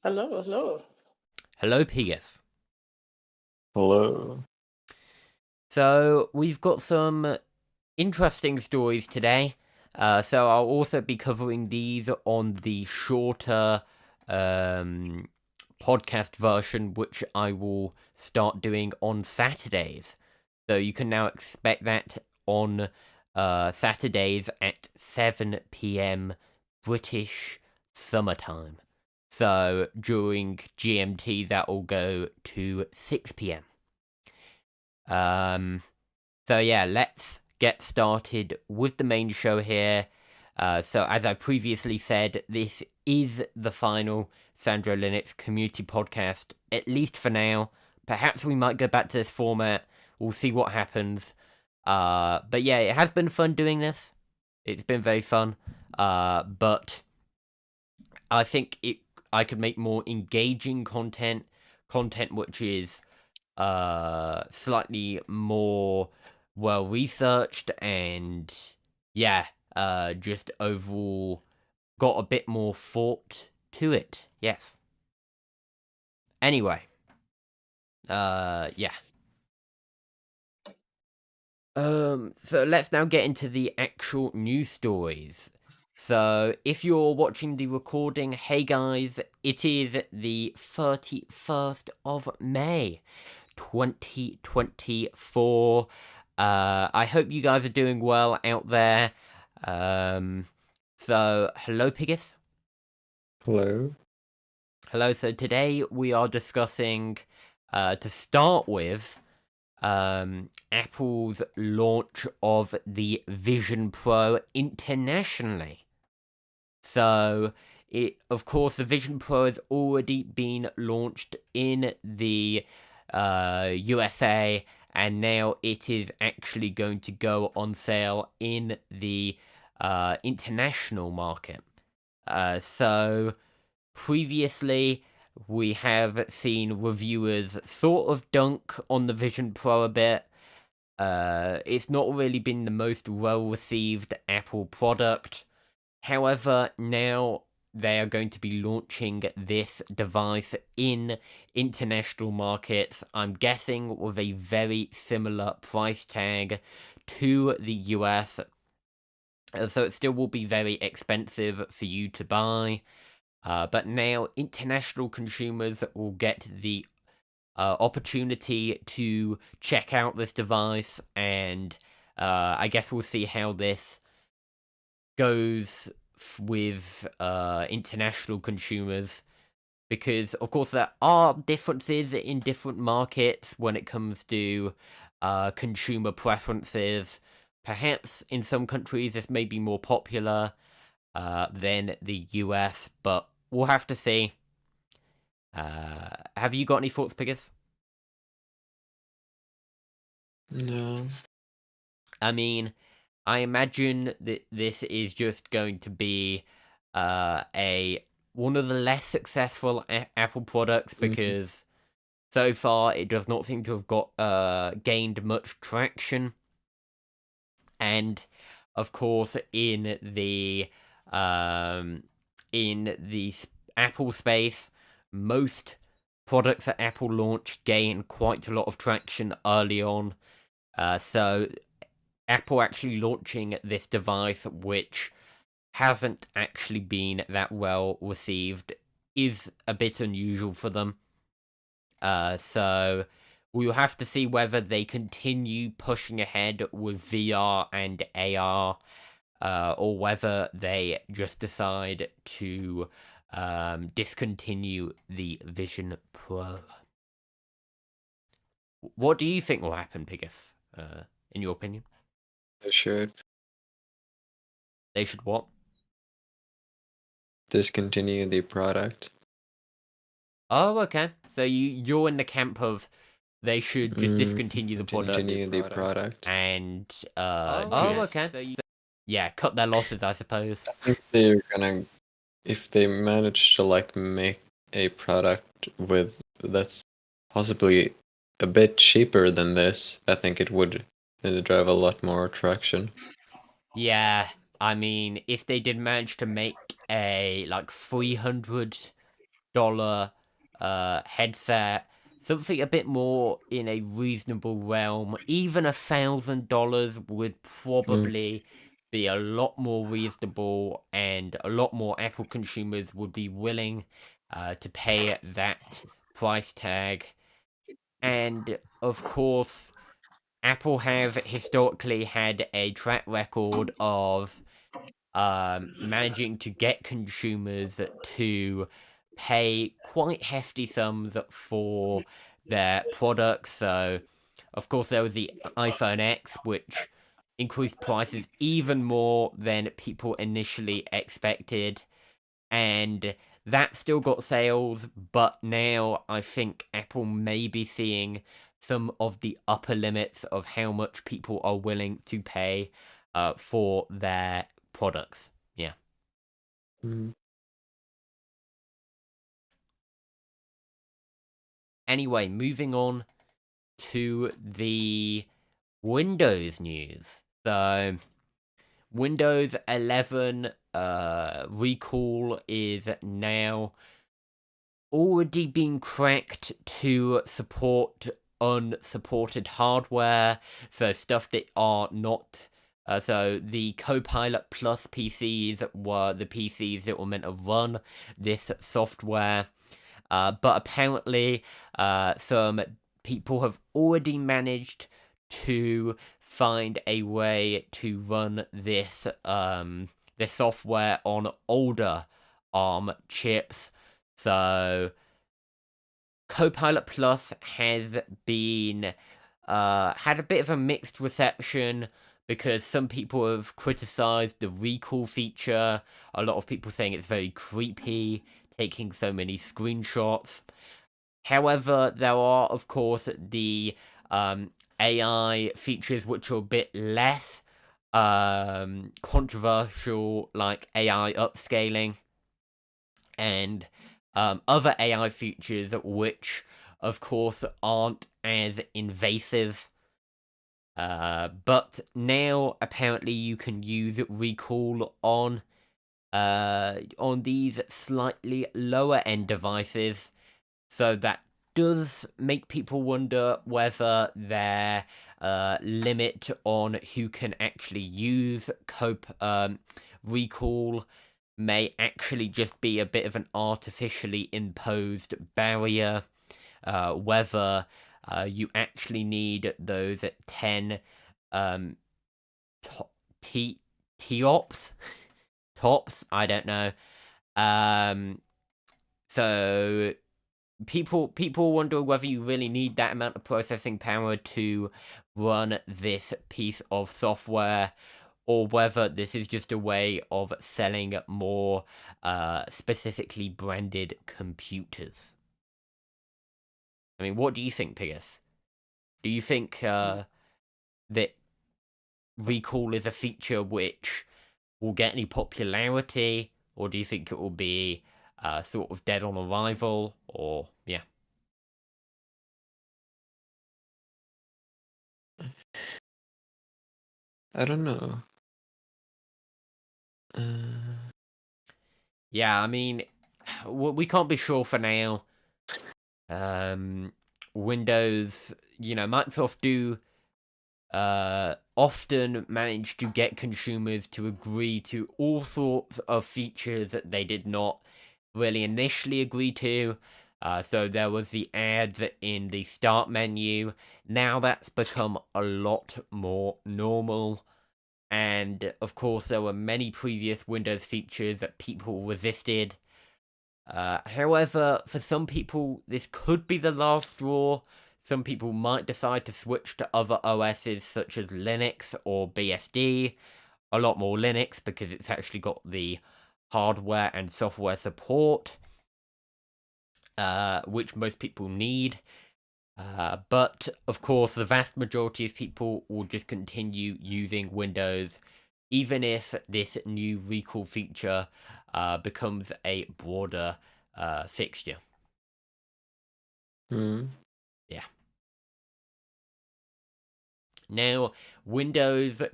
Hello, hello. Hello, Pius. Hello. So, we've got some interesting stories today. So, I'll also be covering these on the shorter podcast version, which I will start doing on Saturdays. So, you can now expect that on Saturdays at 7 p.m. British summertime. So, during GMT, that will go to 6 p.m. So yeah, let's get started with the main show here. So as I previously said, this is the final Sandro Linux community podcast, at least for now. Perhaps we might go back to this format. We'll see what happens. But yeah, it has been fun doing this. It's been very fun. But I think I could make more engaging content which is slightly more well researched and yeah, just overall got a bit more thought to it. Yes. Anyway, yeah. So let's now get into the actual news stories. So, if you're watching the recording, hey guys, it is the 31st of May, 2024. I hope you guys are doing well out there. So, hello, Pigus. Hello. Hello, so today we are discussing, to start with, Apple's launch of the Vision Pro internationally. So, of course, the Vision Pro has already been launched in the USA, and now it is actually going to go on sale in the international market. So, previously, we have seen reviewers sort of dunk on the Vision Pro a bit. It's not really been the most well-received Apple product. However, now they are going to be launching this device in international markets, I'm guessing with a very similar price tag to the US. So it still will be very expensive for you to buy. But now international consumers will get the opportunity to check out this device, and I guess we'll see how this goes with international consumers, because of course there are differences in different markets when it comes to consumer preferences. Perhaps in some countries this may be more popular than the US, but we'll have to see. Have you got any thoughts, Piggis? No. I mean, I imagine that this is just going to be one of the less successful Apple products, because so far it does not seem to have got gained much traction. And of course, in the Apple space, most products that Apple launch gain quite a lot of traction early on. So Apple actually launching this device, which hasn't actually been that well received, is a bit unusual for them. So we'll have to see whether they continue pushing ahead with VR and AR, or whether they just decide to discontinue the Vision Pro. What do you think will happen, Piggis, in your opinion? They should They should what? discontinue the product. Oh, okay. So you're in the camp of they should just discontinue the product. Discontinue the product. And okay. So yeah, cut their losses, I suppose. I think they're gonna, if they manage to make a product that's possibly a bit cheaper than this, I think it would drive a lot more traction. Yeah, I mean, if they did manage to make a like $300 headset, something a bit more in a reasonable realm. Even $1,000 would Mm. probably be a lot more reasonable, and a lot more Apple consumers would be willing to pay that price tag. And of course, Apple have historically had a track record of managing to get consumers to pay quite hefty sums for their products. So, of course, there was the iPhone X, which increased prices even more than people initially expected, and that still got sales. But now I think Apple may be seeing some of the upper limits of how much people are willing to pay for their products. Yeah. Mm. Anyway, moving on to the Windows news. So, Windows 11 recall is now already been cracked to support unsupported hardware, so stuff that are not. So the Copilot Plus PCs were the PCs that were meant to run this software, but apparently some people have already managed to find a way to run this software on older ARM chips. So Copilot Plus has been had a bit of a mixed reception, because some people have criticized the recall feature. A lot of people saying it's very creepy, taking so many screenshots. However, there are, of course, the AI features which are a bit less controversial, like AI upscaling and other AI features which, of course, aren't as invasive. But now apparently you can use recall on these slightly lower end devices. So that does make people wonder whether their limit on who can actually use recall may actually just be a bit of an artificially imposed barrier. Whether you actually need those 10 um, TOPS, tops, I don't know. So people wonder whether you really need that amount of processing power to run this piece of software, or whether this is just a way of selling more specifically branded computers. I mean, what do you think, Pigus? Do you think that recall is a feature which will get any popularity, or do you think it will be sort of dead on arrival, or yeah? I don't know. Yeah, I mean, we can't be sure for now. Windows, Microsoft do often manage to get consumers to agree to all sorts of features that they did not really initially agree to. So there was the ads in the start menu. Now that's become a lot more normal. And of course, there were many previous Windows features that people resisted. However, for some people, this could be the last straw. Some people might decide to switch to other OSs such as Linux or BSD. A lot more Linux because it's actually got the hardware and software support, which most people need. But of course, the vast majority of people will just continue using Windows, even if this new recall feature becomes a broader fixture. Mm. Yeah. Now,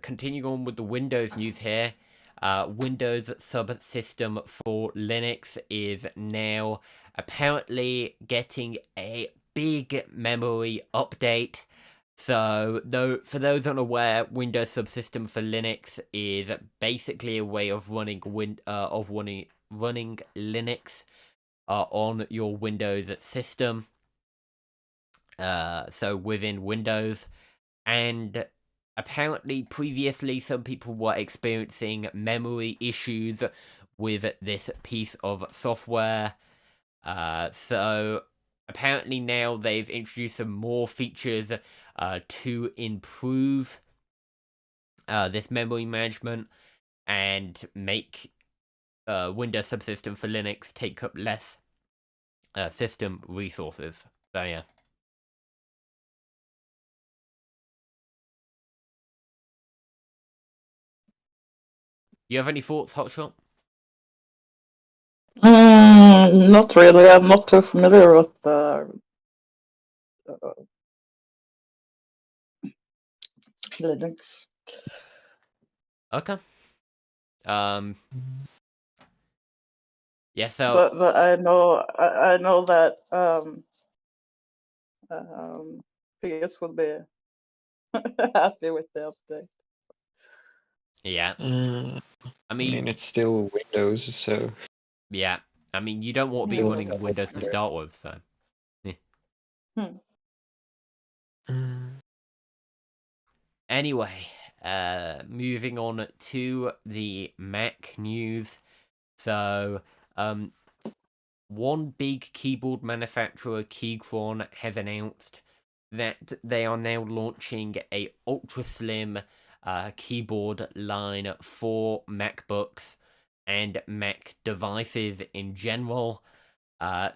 continuing on with the Windows news here. Windows subsystem for Linux is now apparently getting a big memory update. So, for those unaware, Windows subsystem for Linux is basically a way of running running Linux on your Windows system. So within Windows, and apparently previously some people were experiencing memory issues with this piece of software. So apparently now they've introduced some more features to improve this memory management and make Windows subsystem for Linux take up less system resources. So yeah. You have any thoughts, Hotshot? Not really. I'm not too familiar with Linux. Okay. Yeah. So. But I know that PS will be happy with the update. Yeah. I mean, it's still Windows, so. Yeah. I mean, you don't want to be running Windows to start with, so. Anyway, moving on to the Mac news. So, one big keyboard manufacturer, Keychron, has announced that they are now launching a ultra slim keyboard line for MacBooks and Mac devices in general.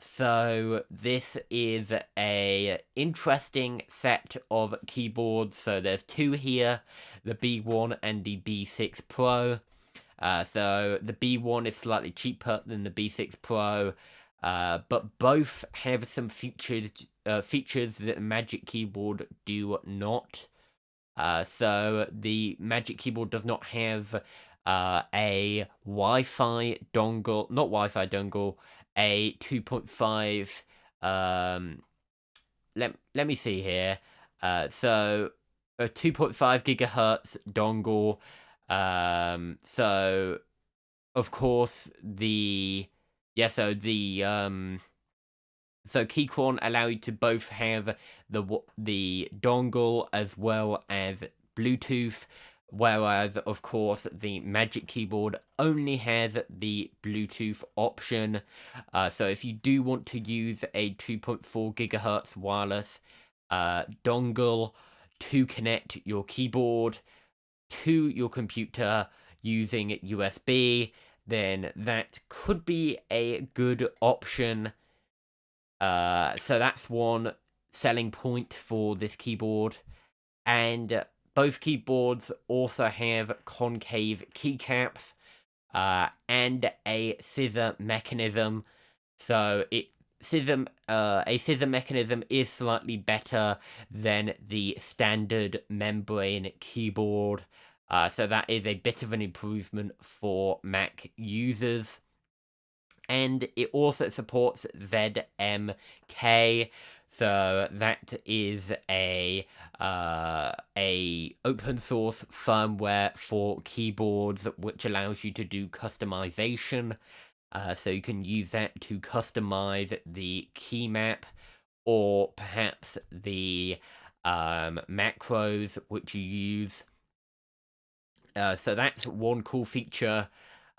So this is a interesting set of keyboards. So there's two here, the B1 and the B6 Pro. So the B1 is slightly cheaper than the B6 Pro, but both have some features that Magic Keyboard do not. So the Magic Keyboard does not have a Wi-Fi dongle, not Wi-Fi dongle, a 2.5. Let me see here. So a 2.5 gigahertz dongle. So of course so Keychron allow you to both have the dongle as well as Bluetooth, whereas of course the Magic Keyboard only has the Bluetooth option. So if you do want to use a 2.4 gigahertz wireless dongle to connect your keyboard to your computer using USB, then that could be a good option. So that's one selling point for this keyboard. And both keyboards also have concave keycaps and a scissor mechanism. So a scissor mechanism is slightly better than the standard membrane keyboard. So that is a bit of an improvement for Mac users. And it also supports ZMK, so that is a open source firmware for keyboards which allows you to do customization. So you can use that to customize the key map or perhaps the macros which you use. So that's one cool feature.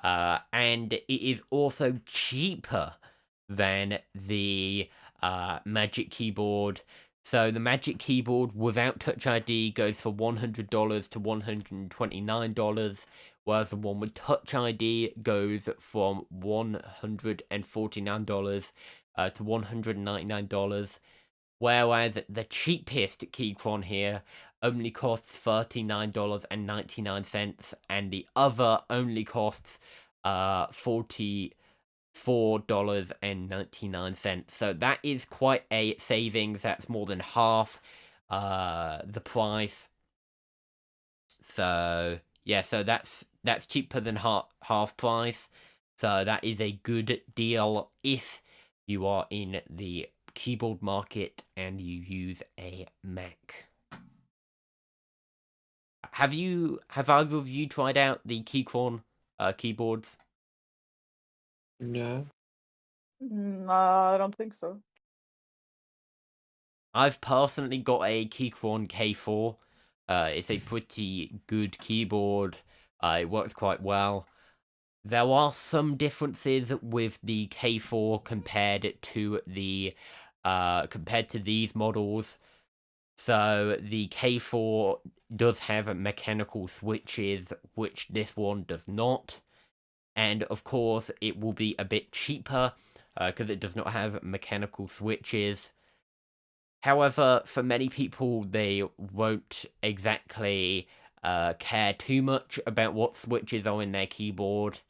And it is also cheaper than the Magic Keyboard. So the Magic Keyboard without Touch ID goes for $100 to $129, whereas the one with Touch ID goes from $149 to $199. Whereas the cheapest Keychron here only costs $39.99, and the other only costs $44.99. So that is quite a savings. That's more than half the price. So yeah, so that's that's cheaper than half price. So that is a good deal if you are in the keyboard market and you use a Mac. Have either of you tried out the Keychron keyboards? No. I don't think so. I've personally got a Keychron K4. It's a pretty good keyboard. It works quite well. There are some differences with the K4 compared to these models. So the K4 does have mechanical switches, which this one does not. And of course, it will be a bit cheaper because it does not have mechanical switches. However, for many people, they won't exactly care too much about what switches are in their keyboard.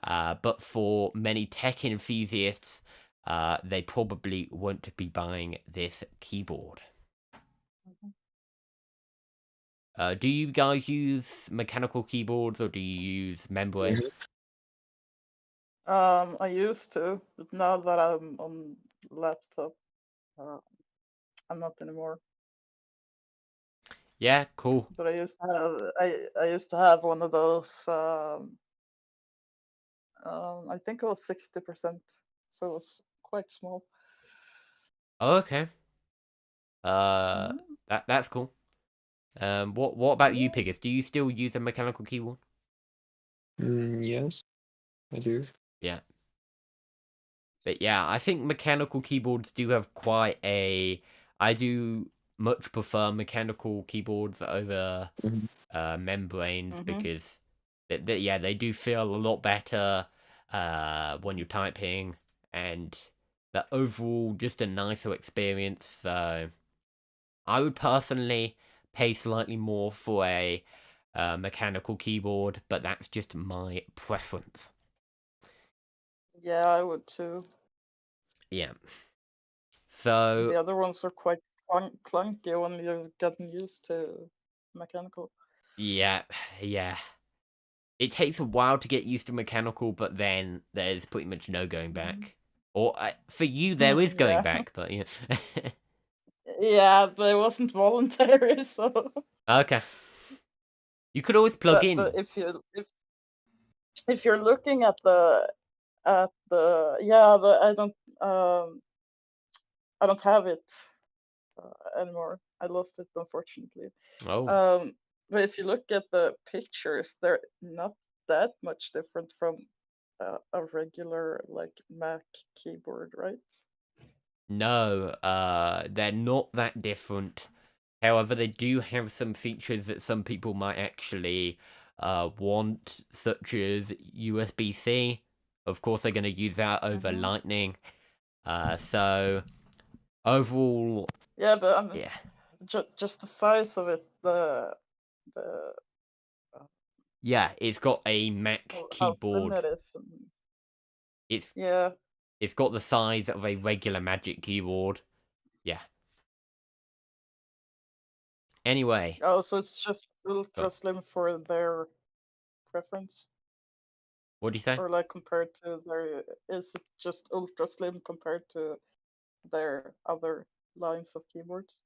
But for many tech enthusiasts, they probably won't be buying this keyboard. Do you guys use mechanical keyboards or do you use membrane? I used to, but now that I'm on laptop, uh, I'm not anymore. Yeah, cool. But I used to have one of those. I think it was 60%, so it was quite small. Oh, okay. Mhm. That's cool. What about you, Yeah. Piggers? Do you still use a mechanical keyboard? Yes, I do. Yeah. But yeah, I think mechanical keyboards do have quite a. I do much prefer mechanical keyboards over Mhm. membranes Mhm. because, they do feel a lot better when you're typing, and the overall just a nicer experience. So I would personally pay slightly more for a mechanical keyboard, but that's just my preference. Yeah, I would too. Yeah. The So other ones were quite clunky when you're getting used to mechanical. yeah, yeah. It takes a while to get used to mechanical, but then there's pretty much no going back. Or for you, there is going Yeah. back, but yeah. Yeah, but it wasn't voluntary, so. Okay. You could always plug But in. if you're looking at the yeah, I don't have it anymore. I lost it, unfortunately. Oh. Um, but if you look at the pictures, they're not that much different from a regular like Mac keyboard, right? No, they're not that different. However, they do have some features that some people might actually want, such as USB-C. Of course, they're going to use that over Mhm. Lightning. So overall, Yeah, but yeah, just the size of it, the yeah, it's got a Mac how slim keyboard. it is. And, It's yeah. it's got the size of a regular Magic keyboard. Yeah. Anyway, Oh, so it's just ultra go. slim for their preference, What do you say? or like compared to their, is it just ultra slim compared to their other lines of keyboards?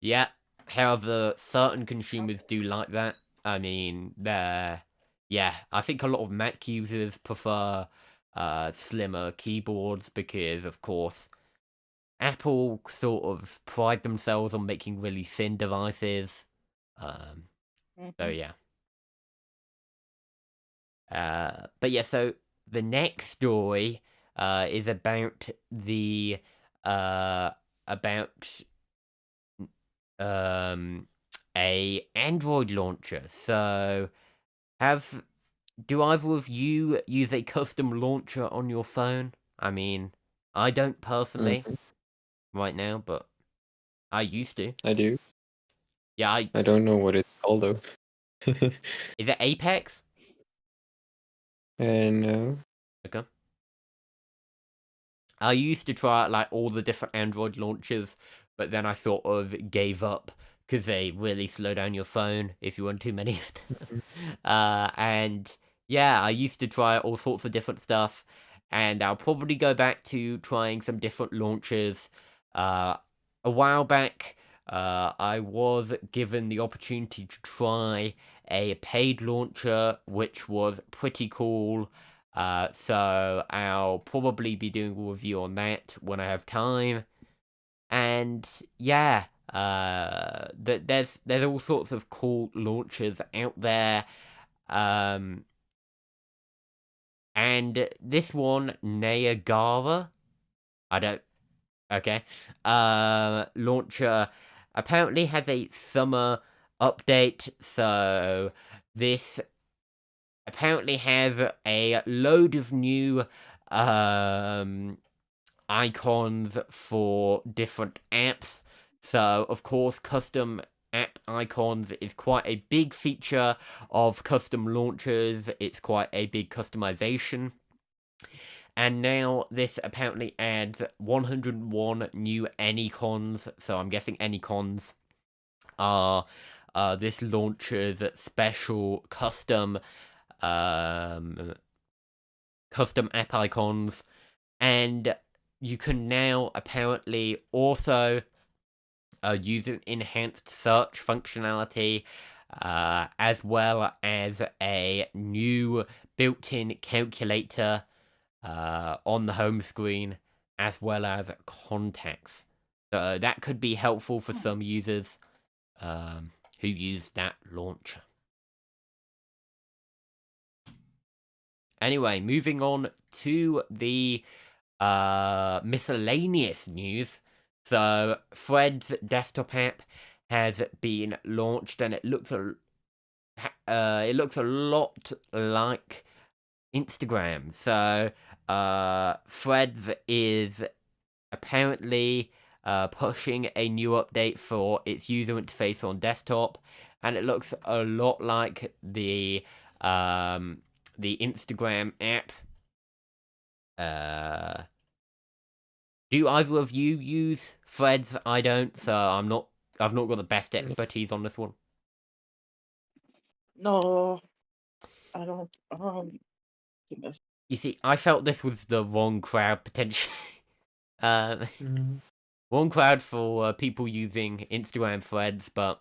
Yeah. However, certain consumers Okay. do like that. I mean, yeah, I think a lot of Mac users prefer slimmer keyboards because, of course, Apple sort of pride themselves on making really thin devices. So Hmm. yeah. But yeah, so the next story is about the about um a Android launcher. So have do either of you use a custom launcher on your phone? I mean, I don't personally Mhm. right now, but I used to. I do. Yeah, I don't know what it's called though. is it Apex? And no. Okay. I used to try out like all the different Android launchers, but then I sort of gave up because they really slow down your phone if you want too many of them. And yeah, I used to try all sorts of different stuff, and I'll probably go back to trying some different launchers. A while back, I was given the opportunity to try a paid launcher, which was pretty cool. So I'll probably be doing a review on that when I have time. And yeah, there's all sorts of cool launchers out there. And this one, Niagara, I don't. Okay. Launcher apparently has a summer update, so this apparently has a load of new icons for different apps. So, of course, custom app icons is quite a big feature of custom launchers. It's quite a big customization. And now this apparently adds 101 new Anycons. So I'm guessing Anycons are this launcher's special custom app icons. And you can now apparently also use an enhanced search functionality, as well as a new built-in calculator on the home screen, as well as contacts. So that could be helpful for some users who use that launcher. Anyway, moving on to the miscellaneous news. So Threads desktop app has been launched, and it looks a lot like Instagram. So Threads is apparently pushing a new update for its user interface on desktop, and it looks a lot like the Instagram app. Do either of you use Threads? I don't, so I've not got the best expertise on this one. No, I don't. Goodness. You see, I felt this was the wrong crowd potentially. Wrong crowd for people using Instagram Threads, but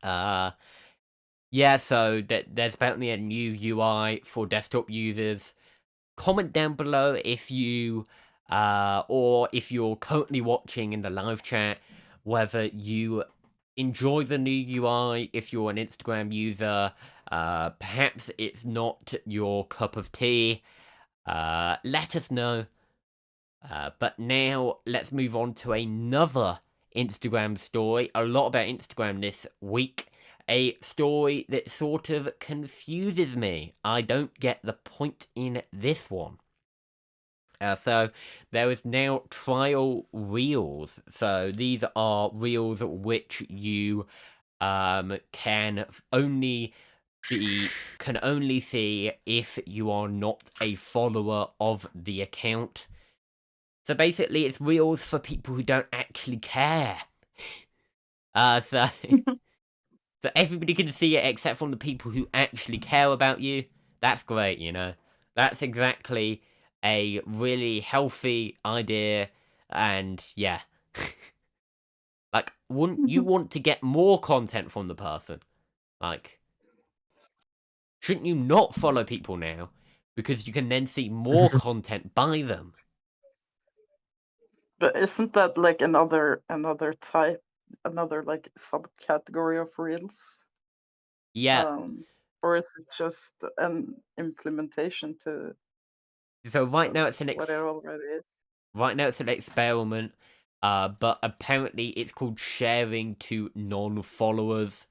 yeah. So there's apparently a new UI for desktop users. Comment down below if you or if you're currently watching in the live chat whether you enjoy the new UI. If you're an Instagram user, perhaps it's not your cup of tea. Let us know. But now let's move on to another Instagram story. A lot about Instagram this week. A story that sort of confuses me. I don't get the point in this one. So there is now trial reels. So these are reels which you can only see if you are not a follower of the account. So basically, it's reels for people who don't actually care. So everybody can see it except from the people who actually care about you. That's great, you know. That's exactly a really healthy idea, and yeah. Like, wouldn't you want to get more content from the person? Like, shouldn't you not follow people now? Because you can then see more content by them. But isn't that like another type, another like subcategory of reels? Yeah. Or is it just an implementation to So right now it's an what it already is? Right now it's an experiment, but apparently it's called sharing to non-followers.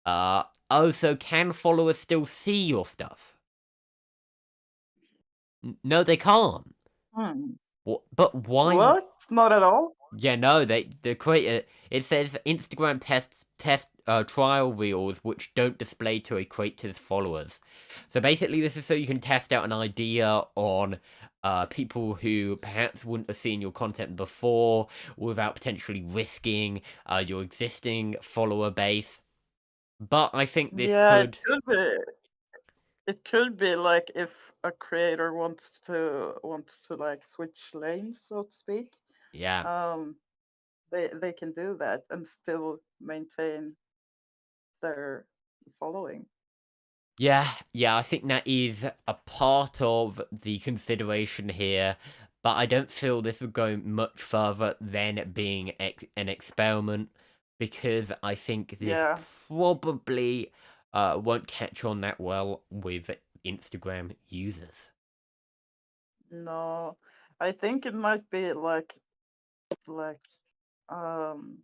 Oh, so can followers still see your stuff? No, they can't. But why? What? Not at all? Yeah, no, the creator, it says Instagram test trial reels which don't display to a creator's followers. So basically this is so you can test out an idea on people who perhaps wouldn't have seen your content before without potentially risking your existing follower base. But I think this Yeah, could... it could be like if a creator wants to like switch lanes, so to speak. Yeah. They can do that and still maintain their following. Yeah, I think that is a part of the consideration here, but I don't feel this would go much further than it being an experiment, because I think this Yeah, probably won't catch on that well with Instagram users. no, I think it might be like um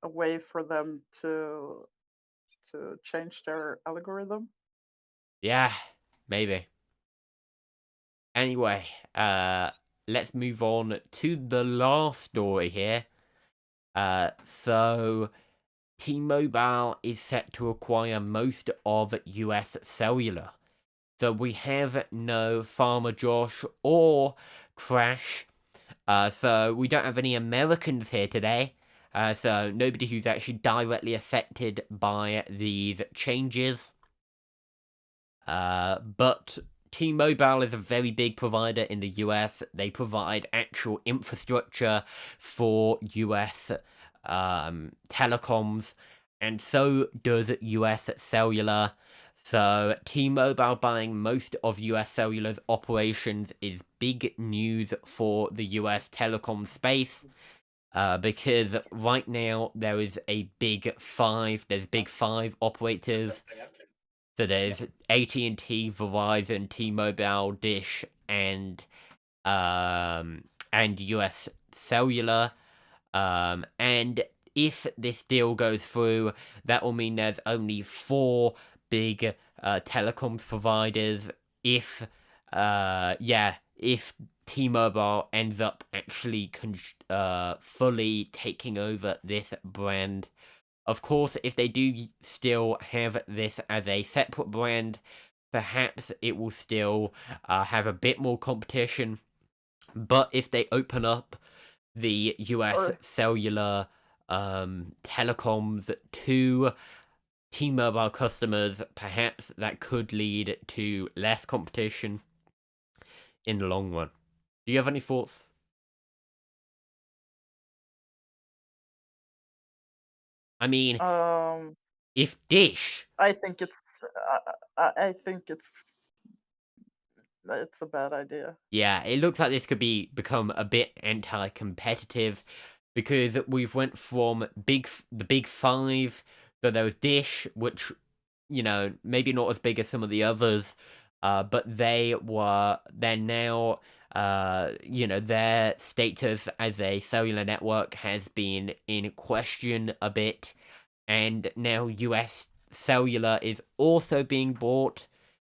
a way for them to change their algorithm. Yeah, maybe. Anyway, let's move on to the last story here. So T-Mobile is set to acquire most of US Cellular. So we have no Farmer Josh or Crash. So we don't have any Americans here today. So nobody who's actually directly affected by these changes. But T-Mobile is a very big provider in the US. They provide actual infrastructure for US telecoms, and so does US Cellular. So T-Mobile buying most of US Cellular's operations is big news for the US telecom space. Because right now there is a big five. There's big five operators. So there's AT&T, Verizon, T-Mobile, Dish, and US Cellular. And if this deal goes through, that will mean there's only 4 big telecoms providers. If T-Mobile ends up actually fully taking over this brand. Of course, if they do still have this as a separate brand, perhaps it will still have a bit more competition. But if they open up the US Or cellular telecoms to T-Mobile customers, perhaps that could lead to less competition in the long run. Do you have any thoughts? I mean, um, if Dish... I think I think it's a bad idea. Yeah, it looks like this could become a bit anti-competitive, because we've went from the big five. So there was Dish, which, maybe not as big as some of the others, but they're now, their status as a cellular network has been in question a bit, and now US Cellular is also being bought,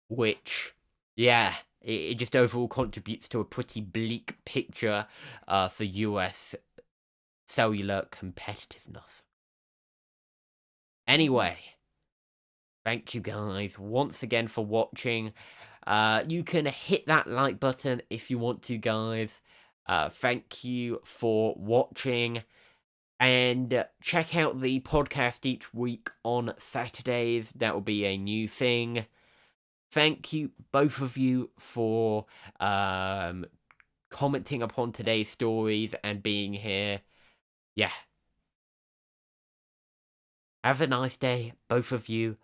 which, yeah, it just overall contributes to a pretty bleak picture for US cellular competitiveness. Anyway, thank you guys once again for watching. You can hit that like button if you want to, guys. Thank you for watching. And check out the podcast each week on Saturdays. That will be a new thing. Thank you, both of you, for commenting upon today's stories and being here. Yeah. Have a nice day, both of you.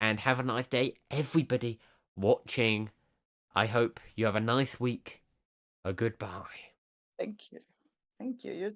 And have a nice day, everybody watching. I hope you have a nice week. A goodbye. Thank you. Thank you. You